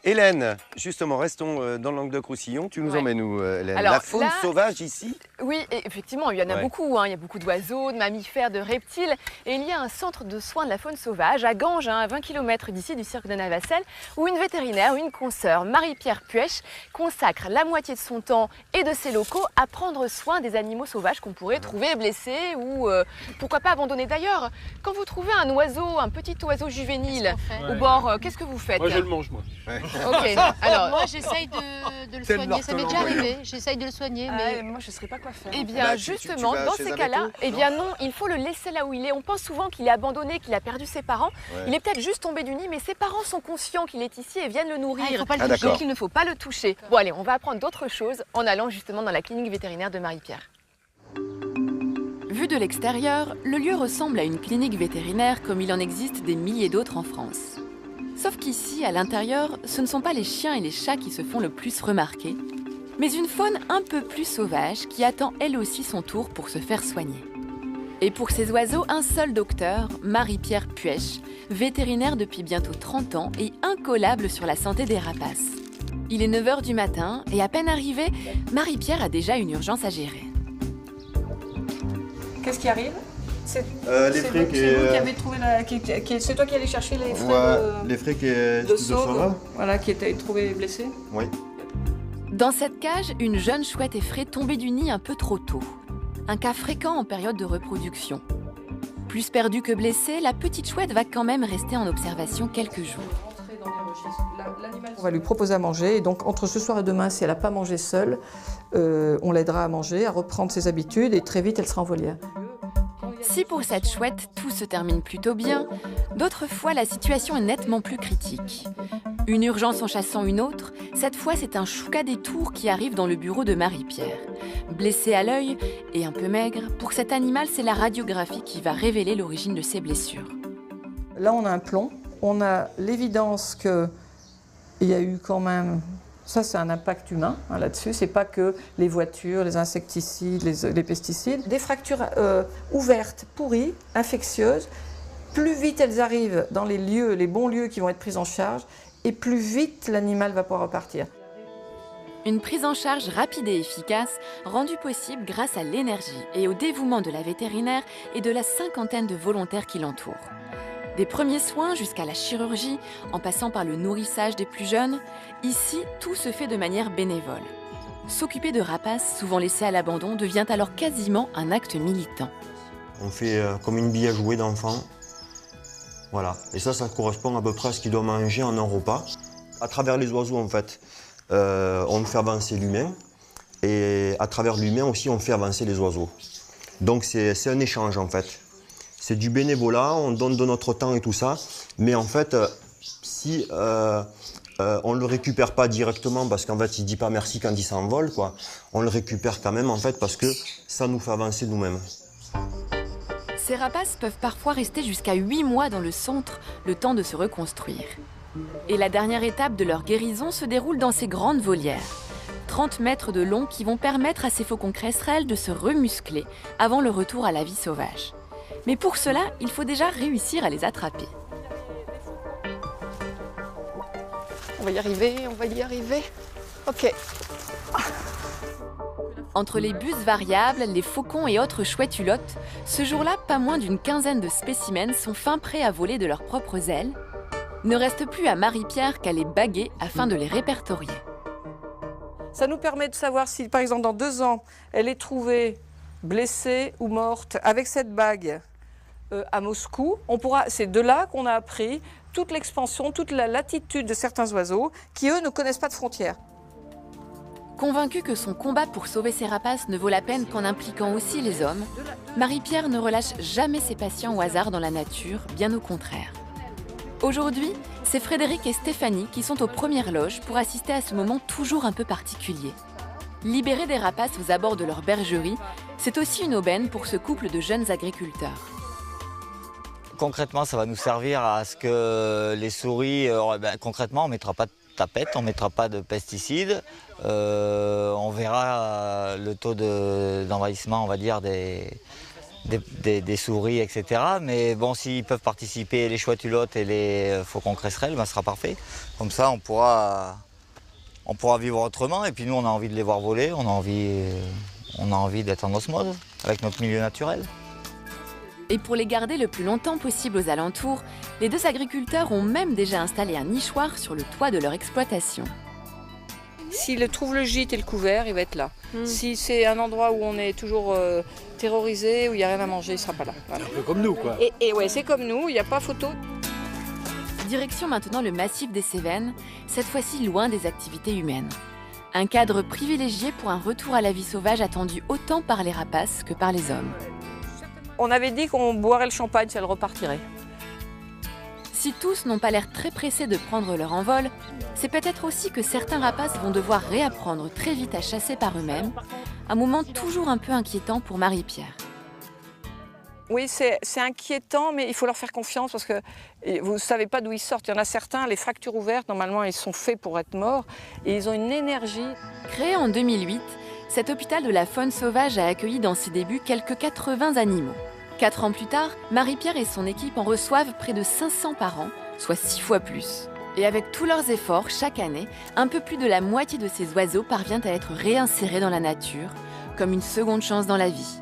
Hélène, justement, restons dans le Languedoc-Roussillon. Tu nous emmènes où, Hélène? Alors, la faune là, sauvage ici? Oui, et effectivement, il y en a beaucoup. Il y a beaucoup d'oiseaux, de mammifères, de reptiles. Et il y a un centre de soins de la faune sauvage à Ganges, à 20 km d'ici, du cirque de Navacelles, où une vétérinaire, une consoeur, Marie-Pierre Puech, consacre la moitié de son temps et de ses locaux à prendre soin des animaux sauvages qu'on pourrait trouver blessés ou pourquoi pas abandonnés. D'ailleurs, quand vous trouvez un oiseau, un petit oiseau juvénile au bord, qu'est-ce que vous faites? Moi, je le mange, moi. Ok, alors... Moi, j'essaye de le soigner. Ça m'est déjà arrivé. J'essaye de le soigner, mais... moi, je ne saurais pas quoi faire. Eh bien, Bah, justement, tu vas dans chez ces un cas-là, véto, eh bien non, il faut le laisser là où il est. On pense souvent qu'il est abandonné, qu'il a perdu ses parents. Ouais. Il est peut-être juste tombé du nid, mais ses parents sont conscients qu'il est ici et viennent le nourrir. il faut pas le toucher. Donc il ne faut pas le toucher. Bon allez, on va apprendre d'autres choses en allant justement dans la clinique vétérinaire de Marie-Pierre. Vu de l'extérieur, le lieu ressemble à une clinique vétérinaire comme il en existe des milliers d'autres en France. Sauf qu'ici, à l'intérieur, ce ne sont pas les chiens et les chats qui se font le plus remarquer, mais une faune un peu plus sauvage qui attend elle aussi son tour pour se faire soigner. Et pour ces oiseaux, un seul docteur, Marie-Pierre Puech, vétérinaire depuis bientôt 30 ans et incollable sur la santé des rapaces. Il est 9 h du matin et à peine arrivé, Marie-Pierre a déjà une urgence à gérer. Qu'est-ce qui arrive? C'est les frais qui vous qui avez trouvé c'est toi qui allais chercher les frais les frais qui de sauve, voilà, qui étaient trouvés blessés? Oui. Dans cette cage, une jeune chouette effraie tombée du nid un peu trop tôt. Un cas fréquent en période de reproduction. Plus perdue que blessée, la petite chouette va quand même rester en observation quelques jours. On va lui proposer à manger et donc entre ce soir et demain, si elle n'a pas mangé seule, on l'aidera à manger, à reprendre ses habitudes et très vite elle sera en volière. Si pour cette chouette, tout se termine plutôt bien, d'autres fois la situation est nettement plus critique. Une urgence en chassant une autre, cette fois c'est un chouka des Tours qui arrive dans le bureau de Marie-Pierre. Blessé à l'œil et un peu maigre, pour cet animal c'est la radiographie qui va révéler l'origine de ses blessures. Là on a un plomb, on a l'évidence qu'il y a eu quand même... Ça, c'est un impact humain là-dessus. C'est pas que les voitures, les insecticides, les pesticides. Des fractures ouvertes, pourries, infectieuses. Plus vite elles arrivent dans les lieux, les bons lieux qui vont être pris en charge, et plus vite l'animal va pouvoir repartir. Une prise en charge rapide et efficace, rendue possible grâce à l'énergie et au dévouement de la vétérinaire et de la cinquantaine de volontaires qui l'entourent. Des premiers soins jusqu'à la chirurgie, en passant par le nourrissage des plus jeunes, ici, tout se fait de manière bénévole. S'occuper de rapaces souvent laissés à l'abandon devient alors quasiment un acte militant. On fait comme une bille à jouer d'enfant. Voilà. Et ça correspond à peu près à ce qu'il doit manger en un repas. À travers les oiseaux, en fait, on fait avancer l'humain. Et à travers l'humain aussi, on fait avancer les oiseaux. Donc c'est un échange, en fait. C'est du bénévolat, on donne de notre temps et tout ça, mais en fait, si on ne le récupère pas directement, parce qu'en fait, il ne dit pas merci quand il s'envole, quoi, on le récupère quand même, en fait, parce que ça nous fait avancer nous-mêmes. Ces rapaces peuvent parfois rester jusqu'à 8 mois dans le centre, le temps de se reconstruire. Et la dernière étape de leur guérison se déroule dans ces grandes volières. 30 mètres de long qui vont permettre à ces faucons cresserelles de se remuscler avant le retour à la vie sauvage. Mais pour cela, il faut déjà réussir à les attraper. On va y arriver, on va y arriver. Ok. Entre les buses variables, les faucons et autres chouettes hulottes, ce jour-là, pas moins d'une quinzaine de spécimens sont fin prêts à voler de leurs propres ailes. Ne reste plus à Marie-Pierre qu'à les baguer afin de les répertorier. Ça nous permet de savoir si, par exemple, dans 2 ans, elle est trouvée blessée ou morte avec cette bague à Moscou. C'est de là qu'on a appris toute l'expansion, toute la latitude de certains oiseaux qui, eux, ne connaissent pas de frontières. Convaincue que son combat pour sauver ses rapaces ne vaut la peine qu'en impliquant aussi les hommes, Marie-Pierre ne relâche jamais ses patients au hasard dans la nature, bien au contraire. Aujourd'hui, c'est Frédéric et Stéphanie qui sont aux premières loges pour assister à ce moment toujours un peu particulier. Libérer des rapaces aux abords de leur bergerie, c'est aussi une aubaine pour ce couple de jeunes agriculteurs. Concrètement, ça va nous servir à ce que les souris, concrètement, on ne mettra pas de tapette, on ne mettra pas de pesticides. On verra le taux d'envahissement, on va dire, des souris, etc. Mais bon, s'ils peuvent participer, les choix-culottes et les faucons cresserelles, ben, ce sera parfait. Comme ça, on pourra vivre autrement. Et puis nous, on a envie de les voir voler, on a envie d'être en osmose avec notre milieu naturel. Et pour les garder le plus longtemps possible aux alentours, les deux agriculteurs ont même déjà installé un nichoir sur le toit de leur exploitation. S'il trouve le gîte et le couvert, il va être là. Si c'est un endroit où on est toujours terrorisé, où il n'y a rien à manger, il ne sera pas là. Voilà. Un peu comme nous, quoi. Et ouais, c'est comme nous, il n'y a pas photo. Direction maintenant le massif des Cévennes, cette fois-ci loin des activités humaines. Un cadre privilégié pour un retour à la vie sauvage attendu autant par les rapaces que par les hommes. On avait dit qu'on boirait le champagne si elle repartirait. Si tous n'ont pas l'air très pressés de prendre leur envol, c'est peut-être aussi que certains rapaces vont devoir réapprendre très vite à chasser par eux-mêmes, un moment toujours un peu inquiétant pour Marie-Pierre. Oui, c'est inquiétant, mais il faut leur faire confiance parce que vous ne savez pas d'où ils sortent. Il y en a certains, les fractures ouvertes, normalement, ils sont faits pour être morts et ils ont une énergie. Créé en 2008, cet hôpital de la faune sauvage a accueilli dans ses débuts quelques 80 animaux. 4 ans plus tard, Marie-Pierre et son équipe en reçoivent près de 500 par an, soit 6 fois plus. Et avec tous leurs efforts, chaque année, un peu plus de la moitié de ces oiseaux parvient à être réinsérés dans la nature, comme une seconde chance dans la vie.